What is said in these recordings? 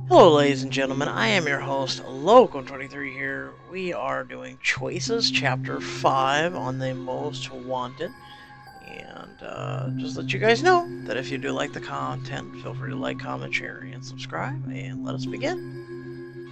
Hello ladies and gentlemen, I am your host, Loco23 here. We are doing Choices, Chapter 5 on the Most Wanted. And just let you guys know that if you do like the content, feel free to like, comment, share, and subscribe, and let us begin.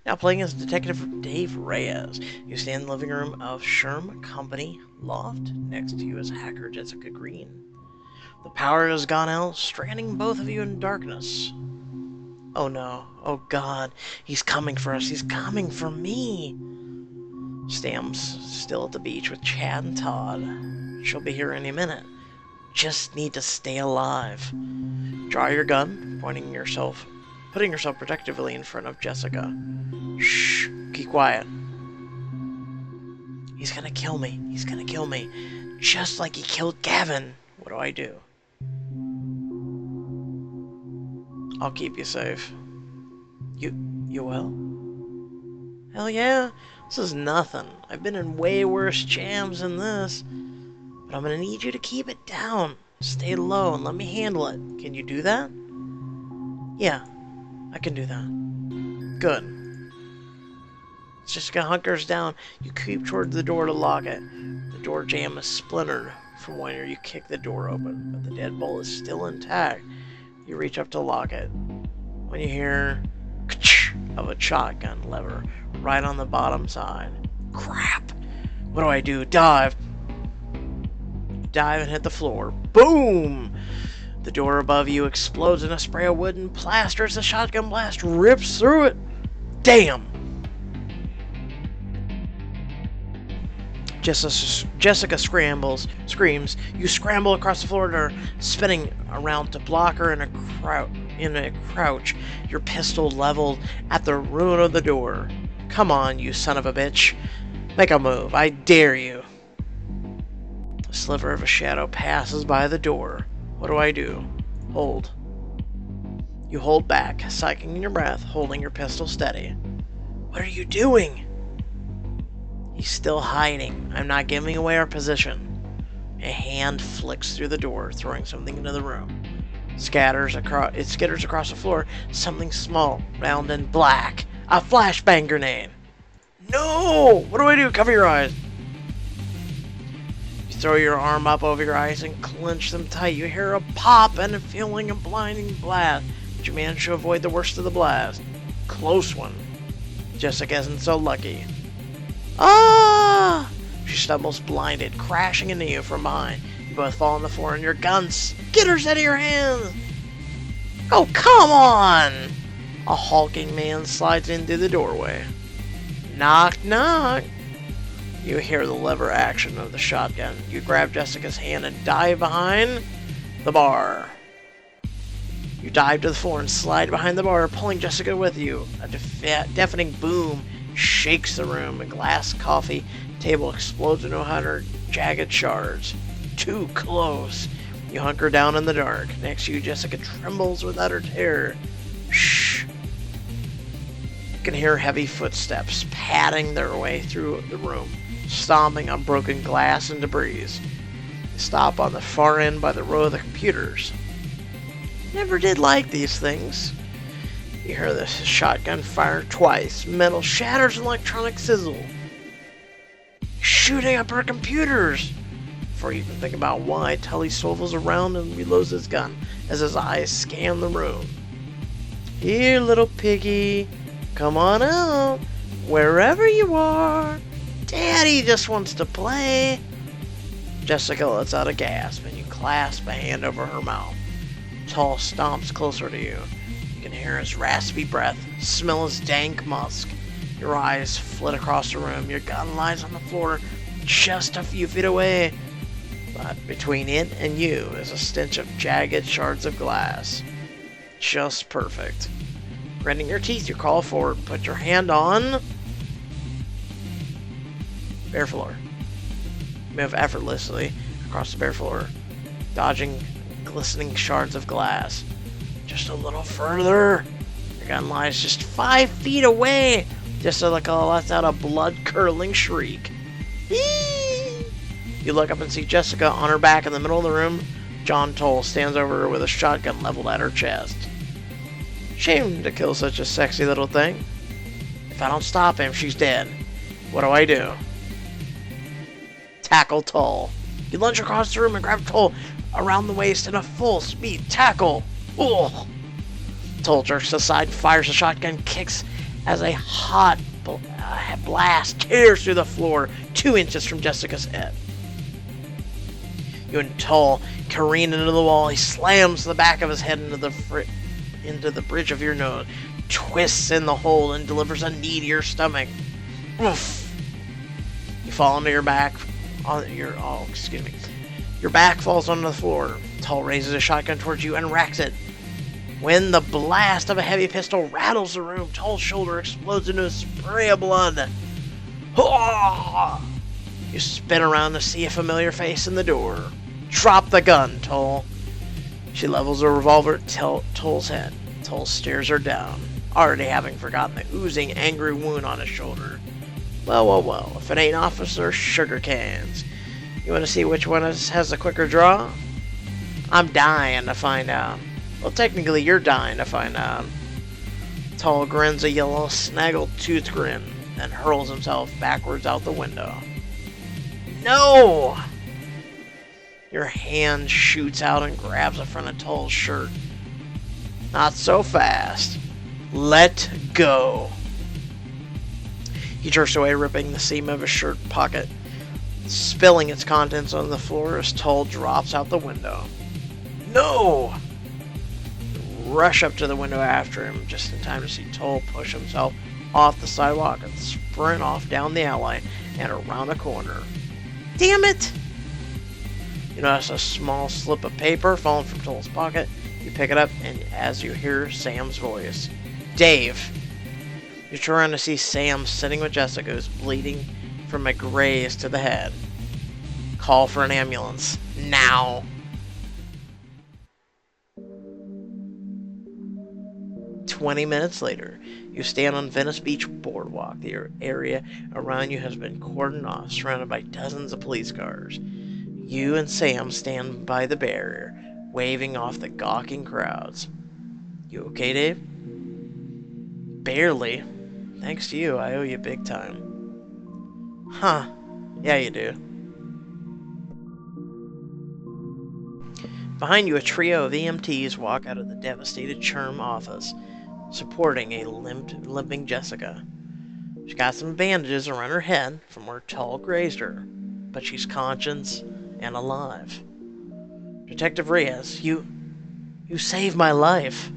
Now playing as Detective Dave Reyes. You stand in the living room of Sherm Company Loft. Next to you is hacker Jessica Green. The power has gone out, stranding both of you in darkness. Oh no. Oh god. He's coming for us. He's coming for me. Stam's still at the beach with Chad and Todd. She'll be here any minute. Just need to stay alive. Draw your gun, putting yourself protectively in front of Jessica. Shh. Keep quiet. He's gonna kill me. He's gonna kill me. Just like he killed Gavin. What do I do? I'll keep you safe. You will? Hell yeah. This is nothing. I've been in way worse jams than this. But I'm gonna need you to keep it down. Stay low and let me handle it. Can you do that? Yeah, I can do that. Good. Jessica hunkers down. You creep toward the door to lock it. The door jamb is splintered from when you kick the door open, but the deadbolt is still intact. You reach up to lock it. When you hear of a shotgun lever right on the bottom side. Crap! What do? Dive! Dive and hit the floor. Boom! The door above you explodes in a spray of wood and plaster as the shotgun blast rips through it. Damn! Jessica screams. You scramble across the floor, spinning around to block her in a crouch, your pistol leveled at the ruin of the door. Come on, you son of a bitch. Make a move. I dare you. A sliver of a shadow passes by the door. What do? Hold. You hold back, psyching your breath, holding your pistol steady. What are you doing? He's still hiding. I'm not giving away our position. A hand flicks through the door, throwing something into the room. It skitters across the floor. Something small, round, and black. A flashbang grenade. No! What do? Cover your eyes. You throw your arm up over your eyes and clench them tight. You hear a pop and a feeling of blinding blast. But you manage to avoid the worst of the blast. Close one. Jessica isn't so lucky. Ah! She stumbles blinded, crashing into you from behind. You both fall on the floor and your gun skitters out of your hands. Oh, come on! A hulking man slides in through the doorway. Knock, knock. You hear the lever action of the shotgun. You grab Jessica's hand and dive behind the bar. You dive to the floor and slide behind the bar, pulling Jessica with you. A deafening boom shakes the room. A glass coffee table explodes into 100 jagged shards. Too close. You hunker down in the dark. Next to you, Jessica trembles with utter terror. Shh. You can hear heavy footsteps padding their way through the room, stomping on broken glass and debris. They stop on the far end by the row of the computers. Never did like these things. You hear the shotgun fire twice. Metal shatters and electronic sizzle. Shooting up our computers! Before you even think about why, Tully swivels around and reloads his gun as his eyes scan the room. Here, little piggy. Come on out. Wherever you are. Daddy just wants to play. Jessica lets out a gasp and you clasp a hand over her mouth. Tull stomps closer to you. You can hear his raspy breath, smell his dank musk. Your eyes flit across the room. Your gun lies on the floor just a few feet away. But between it and you is a stench of jagged shards of glass. Just perfect. Gritting your teeth, you crawl forward. Put your hand on bare floor. Move effortlessly across the bare floor, dodging glistening shards of glass. Just a little further. Your gun lies just 5 feet away. Jessica lets out a blood-curdling shriek. Eee! You look up and see Jessica on her back in the middle of the room. John Toll stands over her with a shotgun leveled at her chest. Shame to kill such a sexy little thing. If I don't stop him, she's dead. What do I do? Tackle Tull. You lunge across the room and grab Tull around the waist in a full speed tackle. Ugh. Tull jerks aside, fires a shotgun, kicks as a hot blast tears through the floor 2 inches from Jessica's head. You and Tull careen into the wall. He slams the back of his head into the bridge of your nose, twists in the hole, and delivers a knee to your stomach. Oof. You fall onto your back. Your back falls onto the floor. Tull raises a shotgun towards you and racks it. When the blast of a heavy pistol rattles the room, Tull's shoulder explodes into a spray of blood. You spin around to see a familiar face in the door. Drop the gun, Tull. She levels a revolver at Tull's head. Tull stares her down, already having forgotten the oozing, angry wound on his shoulder. Well, if it ain't Officer Sugar Cans. You want to see which one has the quicker draw? I'm dying to find out. Well, technically, you're dying to find out. Tull grins a yellow, snaggle-toothed grin, then hurls himself backwards out the window. No! Your hand shoots out and grabs the front of Tull's shirt. Not so fast. Let go. He jerks away, ripping the seam of his shirt pocket, spilling its contents on the floor as Tull drops out the window. No! Rush up to the window after him, just in time to see Tull push himself off the sidewalk and sprint off down the alley and around a corner. Damn it! You notice a small slip of paper falling from Tull's pocket. You pick it up, and as you hear Sam's voice, Dave. You turn around to see Sam sitting with Jessica, who's bleeding from a graze to the head. Call for an ambulance. Now! "20 minutes later, you stand on Venice Beach Boardwalk. The area around you has been cordoned off, surrounded by dozens of police cars. You and Sam stand by the barrier, waving off the gawking crowds. You okay, Dave? Barely. Thanks to you, I owe you big time. Huh. Yeah, you do. Behind you, a trio of EMTs walk out of the devastated Churm office, supporting a limping Jessica. She's got some bandages around her head from where Tull grazed her, but she's conscious and alive. Detective Reyes, you saved my life.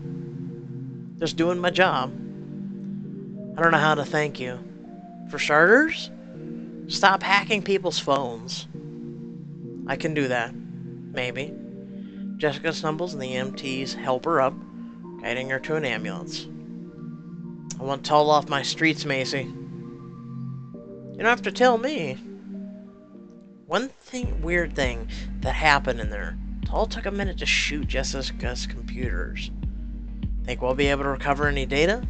Just doing my job. I don't know how to thank you. For starters, stop hacking people's phones. I can do that. Maybe. Jessica stumbles and the EMTs help her up, guiding her to an ambulance. I want Tull off my streets, Macy. You don't have to tell me. One weird thing that happened in there. Tull took a minute to shoot Jessica's computers. Think we'll be able to recover any data?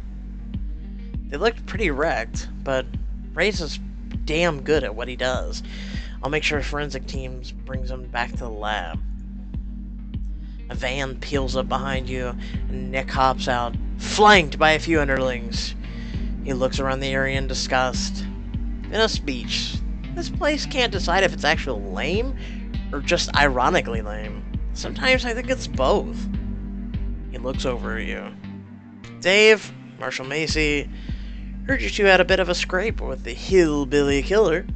They looked pretty wrecked, but Reyes is damn good at what he does. I'll make sure forensic teams brings them back to the lab. A van peels up behind you, and Nick hops out, flanked by a few underlings. He looks around the area in disgust. Venice Beach. This place can't decide if it's actually lame or just ironically lame. Sometimes I think it's both. He looks over at you. Dave, Marshal Macy, heard you two had a bit of a scrape with the hillbilly killer.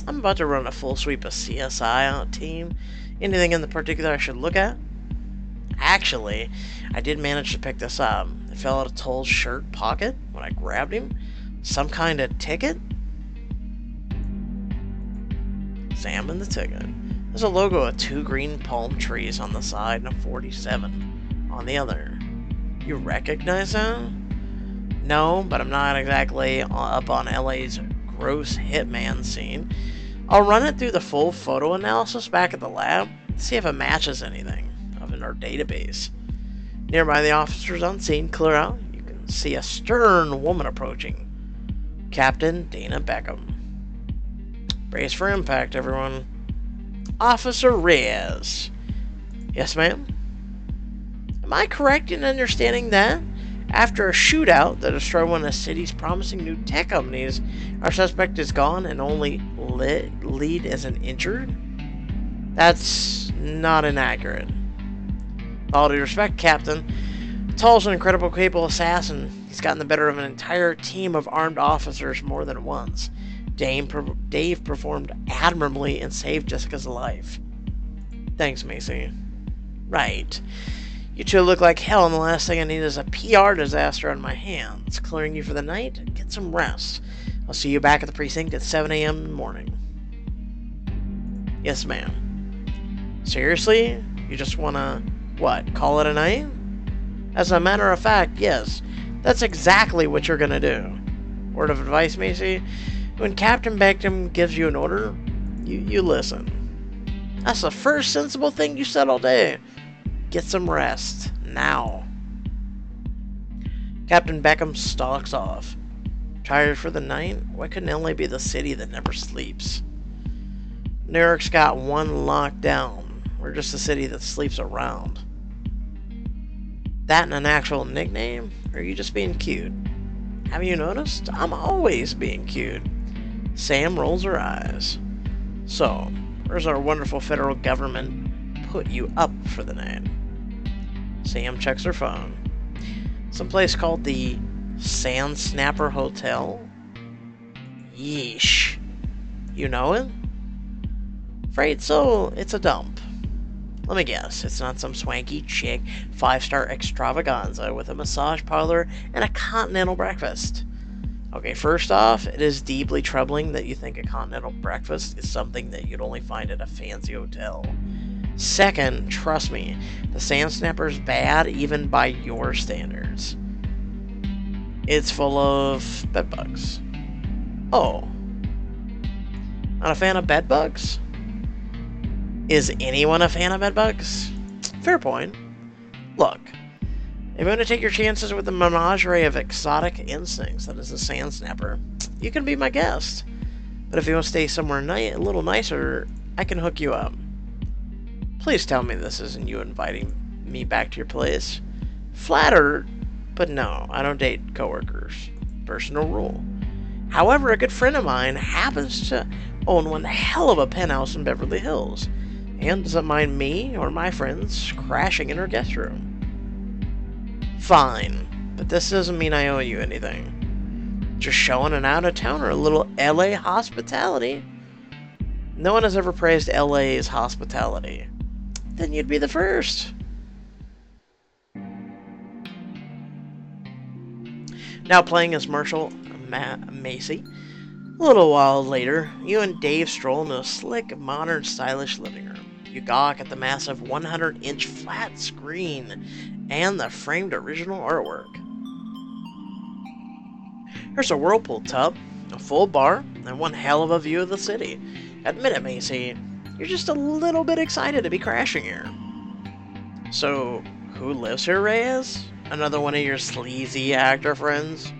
I'm about to run a full sweep of CSI on a team. Anything in the particular I should look at? Actually, I did manage to pick this up. It fell out of Tull's shirt pocket when I grabbed him. Some kind of ticket? Sam and the ticket. There's a logo of 2 green palm trees on the side and a 47 on the other. You recognize that? No, but I'm not exactly up on LA's gross hitman scene. I'll run it through the full photo analysis back at the lab, see if it matches anything in our database. Nearby, the officers on scene clear out. You can see a stern woman approaching. Captain Dana Beckham. Brace for impact, everyone. Officer Reyes. Yes, ma'am? Am I correct in understanding that After a shootout that destroyed one of the city's promising new tech companies, our suspect is gone and only lead isn't injured? That's not inaccurate. With all due respect, Captain, Tall's an incredible, capable assassin. He's gotten the better of an entire team of armed officers more than once. Dave performed admirably and saved Jessica's life. Thanks, Macy. Right. You two look like hell, and the last thing I need is a PR disaster on my hands. Clearing you for the night? Get some rest. I'll see you back at the precinct at 7 a.m. in the morning. Yes, ma'am. Seriously? You just wanna, what, call it a night? As a matter of fact, yes. That's exactly what you're gonna do. Word of advice, Macy? When Captain Beckham gives you an order, you listen. That's the first sensible thing you said all day. Get some rest. Now. Captain Beckham stalks off. Tired for the night? Why couldn't LA be the city that never sleeps? New York's got one locked down. We're just a city that sleeps around. That an actual nickname? Or are you just being cute? Have you noticed? I'm always being cute. Sam rolls her eyes. So, where's our wonderful federal government put you up for the night? Sam checks her phone. Someplace called the Sand Snapper Hotel? Yeesh. You know it? Afraid so, it's a dump. Let me guess, it's not some swanky chick 5-star extravaganza with a massage parlor and a continental breakfast. Okay, first off, it is deeply troubling that you think a continental breakfast is something that you'd only find at a fancy hotel. Second, trust me, the Sand Snapper's bad even by your standards. It's full of bedbugs. Oh. Not a fan of bedbugs? Is anyone a fan of bedbugs? Fair point. Look, if you want to take your chances with the menagerie of exotic instincts that is the Sand Snapper, you can be my guest. But if you want to stay somewhere a little nicer, I can hook you up. Please tell me this isn't you inviting me back to your place. Flattered, but no, I don't date coworkers. Personal rule. However, a good friend of mine happens to own one hell of a penthouse in Beverly Hills, and doesn't mind me or my friends crashing in her guest room. Fine, but this doesn't mean I owe you anything. Just showing an out-of-towner a little LA hospitality. No one has ever praised LA's hospitality. Then you'd be the first. Now playing as Marshal Macy. A little while later, you and Dave stroll into a slick, modern, stylish living room. You gawk at the massive 100-inch flat screen and the framed original artwork. There's a whirlpool tub, a full bar, and one hell of a view of the city. Admit it, Macy, you're just a little bit excited to be crashing here. So, who lives here, Reyes? Another one of your sleazy actor friends?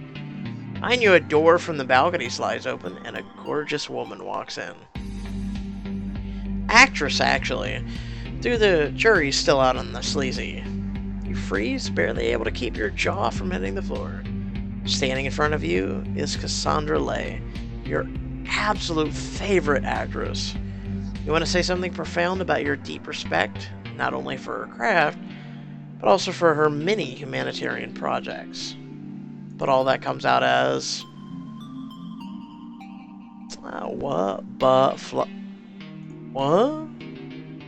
Behind you, a door from the balcony slides open, and a gorgeous woman walks in. Actress, actually. Though the jury's still out on the sleazy. You freeze, barely able to keep your jaw from hitting the floor. Standing in front of you is Cassandra Lay, your absolute favorite actress. You want to say something profound about your deep respect, not only for her craft, but also for her many humanitarian projects. But all that comes out as... what? What?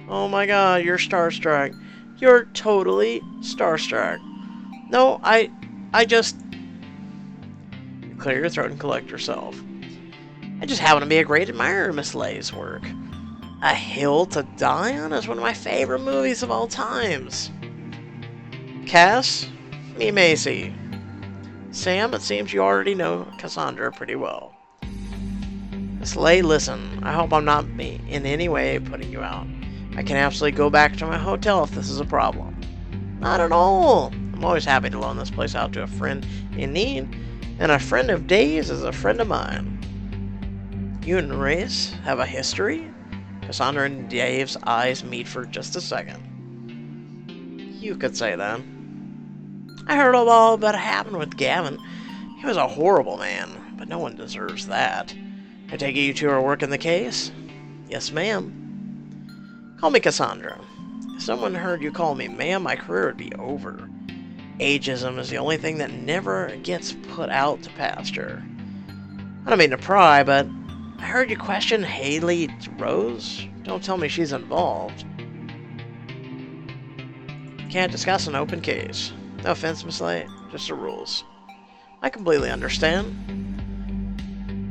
Oh my god, you're starstruck. You're totally starstruck. No, I just... You clear your throat and collect yourself. I just happen to be a great admirer of Miss Lay's work. A Hill to Die On is one of my favorite movies of all times. Cass, me Macy. Sam, it seems you already know Cassandra pretty well. Miss Lay, listen, I hope I'm not in any way putting you out. I can absolutely go back to my hotel if this is a problem. Not at all. I'm always happy to loan this place out to a friend in need, and a friend of Dave's is a friend of mine. You and Reyes have a history? Cassandra and Dave's eyes meet for just a second. You could say that. I heard all about what happened with Gavin. He was a horrible man, but no one deserves that. I take it you two are working the case? Yes, ma'am. Call me Cassandra. If someone heard you call me ma'am, my career would be over. Ageism is the only thing that never gets put out to pasture. I don't mean to pry, but I heard you question Haley Rose. Don't tell me she's involved. Can't discuss an open case. No offense, Miss Light, just the rules. I completely understand.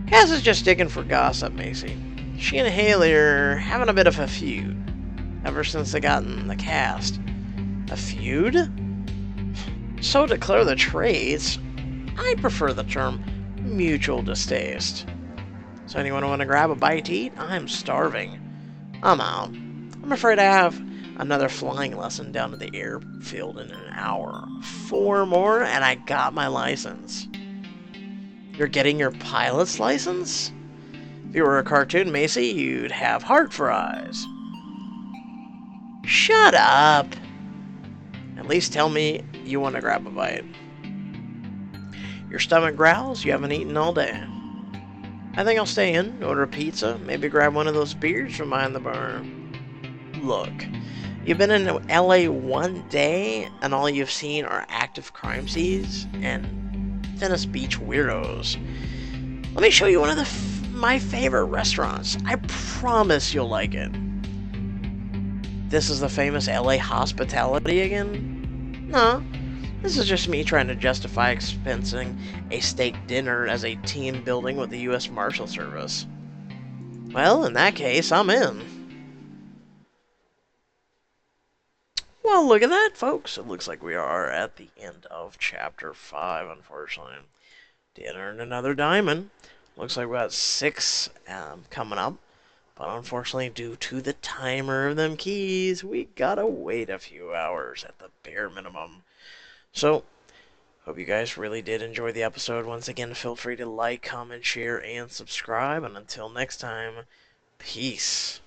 Cass is just digging for gossip, Macy. She and Haley are having a bit of a feud ever since they got in the cast. A feud? So to clear the trades, I prefer the term mutual distaste. So anyone want to grab a bite to eat? I'm starving. I'm out. I'm afraid I have another flying lesson down at the airfield in an hour. 4 more and I got my license. You're getting your pilot's license? If you were a cartoon, Macy, you'd have heart for eyes. Shut up! At least tell me you want to grab a bite. Your stomach growls, you haven't eaten all day. I think I'll stay in, order a pizza, maybe grab one of those beers from behind the bar. Look, you've been in LA 1 day, and all you've seen are active crime scenes and Venice Beach weirdos. Let me show you one of my favorite restaurants. I promise you'll like it. This is the famous LA hospitality again? No, this is just me trying to justify expensing a steak dinner as a team building with the U.S. Marshal Service. Well, in that case, I'm in. Well, look at that, folks. It looks like we are at the end of Chapter 5, unfortunately. Did earn another diamond. Looks like we got 6 coming up. But unfortunately, due to the timer of them keys, we gotta wait a few hours at the bare minimum. So, hope you guys really did enjoy the episode. Once again, feel free to like, comment, share, and subscribe. And until next time, peace.